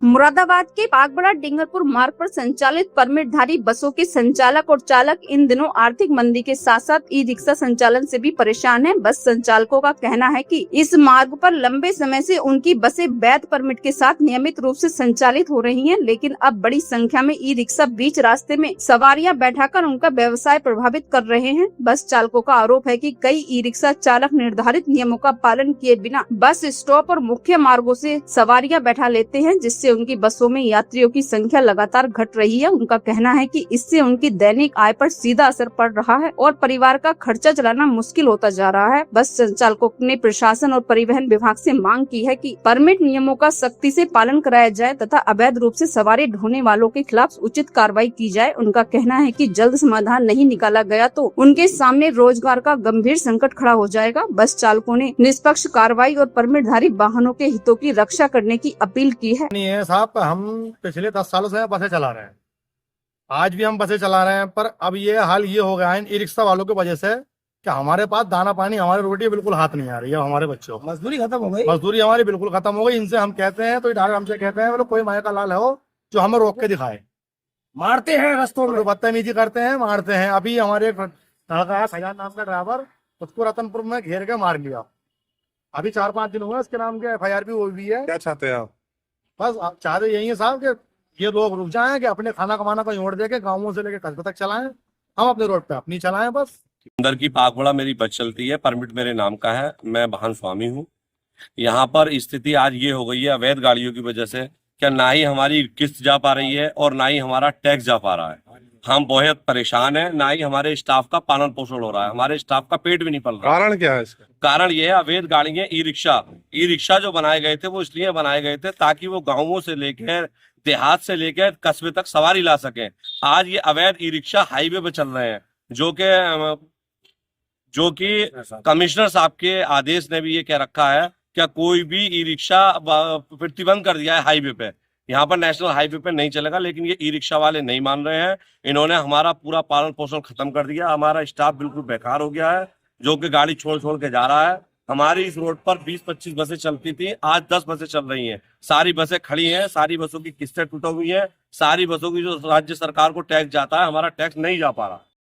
मुरादाबाद के बागबड़ा डिंगरपुर मार्ग पर संचालित परमिटधारी बसों के संचालक और चालक इन दिनों आर्थिक मंदी के साथ साथ ई रिक्शा संचालन से भी परेशान हैं। बस संचालकों का कहना है कि इस मार्ग पर लंबे समय से उनकी बसें वैध परमिट के साथ नियमित रूप से संचालित हो रही हैं, लेकिन अब बड़ी संख्या में ई रिक्शा बीच रास्ते में सवारियां बैठाकर उनका व्यवसाय प्रभावित कर रहे हैं। बस चालकों का आरोप है कि कई ई रिक्शा चालक निर्धारित नियमों का पालन किए बिना बस स्टॉप और मुख्य मार्गों से सवारियां बैठा लेते हैं, जिससे उनकी बसों में यात्रियों की संख्या लगातार घट रही है। उनका कहना है कि इससे उनकी दैनिक आय पर सीधा असर पड़ रहा है और परिवार का खर्चा चलाना मुश्किल होता जा रहा है। बस संचालकों ने प्रशासन और परिवहन विभाग से मांग की है कि परमिट नियमों का सख्ती से पालन कराया जाए तथा अवैध रूप से सवारी ढोने वालों के खिलाफ उचित कार्रवाई की जाए। उनका कहना है कि जल्द समाधान नहीं निकाला गया तो उनके सामने रोजगार का गंभीर संकट खड़ा हो जाएगा। बस चालकों ने निष्पक्ष कार्रवाई और परमिटधारी वाहनों के हितों की रक्षा करने की अपील की है। नहीं है साहब, हम पिछले 10 सालों से बसें चला रहे हैं, आज भी हम बसें चला रहे हैं, पर अब ये हाल ये हो गया है ई रिक्शा वालों की वजह से कि हमारे पास दाना पानी, हमारी रोटी बिल्कुल हाथ नहीं आ रही है। हमारे बच्चों मजदूरी खत्म हो गई, मजदूरी हमारी बिल्कुल खत्म हो गई। इनसे हम कहते हैं तो डायरेक्ट हमसे कहते हैं बोलो कोई माया का लाल हो जो हमें रोक के दिखाए। मारते हैं रास्तों में, बदतमीजी करते हैं, मारते हैं। अभी हमारे एक लड़का है फैजान नाम का ड्राइवर, उसको रतनपुर में घेर के मार लिया। अभी 4-5 दिन हुए, उसके नाम के FIR भी हुई है। क्या चाहते हैं आप? बस आप चाहते यही है साहब कि ये लोग रुक जाएं, कि अपने खाना कमाना को छोड़ दे के गाँवों से लेकर कस्बे तक चलाएं, हम अपने रोड पे अपनी चलाएं। बस अंदर की बागबड़ा मेरी बस चलती है, परमिट मेरे नाम का है, मैं वाहन स्वामी हूँ। यहाँ पर स्थिति आज ये हो गई है अवैध गाड़ियों की वजह से, क्या ना ही हमारी किस्त जा पा रही है और ना ही हमारा टैक्स जा पा रहा है। हम बहुत परेशान हैं, ना ही हमारे स्टाफ का पालन पोषण हो रहा है, हमारे स्टाफ का पेट भी नहीं पल रहा। कारण क्या है इसका? कारण ये है अवैध गाड़ियां, ई रिक्शा जो बनाए गए थे वो इसलिए बनाए गए थे ताकि वो गाँवों से लेकर देहात से लेकर कस्बे तक सवारी ला सके। आज ये अवैध ई रिक्शा हाईवे पे चल रहे हैं, जो कि कमिश्नर साहब के आदेश ने भी ये कह रखा है क्या कोई भी ई रिक्शा प्रतिबंध कर दिया है हाईवे पे। यहाँ पर नेशनल हाईवे पे नहीं चलेगा, लेकिन ये ई रिक्शा वाले नहीं मान रहे हैं। इन्होंने हमारा पूरा पालन पोषण खत्म कर दिया, हमारा स्टाफ बिल्कुल बेकार हो गया है, जो कि गाड़ी छोड़ के जा रहा है। हमारी इस रोड पर 20-25 बसें चलती थी, आज 10 बसें चल रही हैं। सारी बसें खड़ी हैं, सारी बसों की किस्तें टूटी हुई हैं, सारी बसों की जो राज्य सरकार को टैक्स जाता है हमारा टैक्स नहीं जा पा रहा।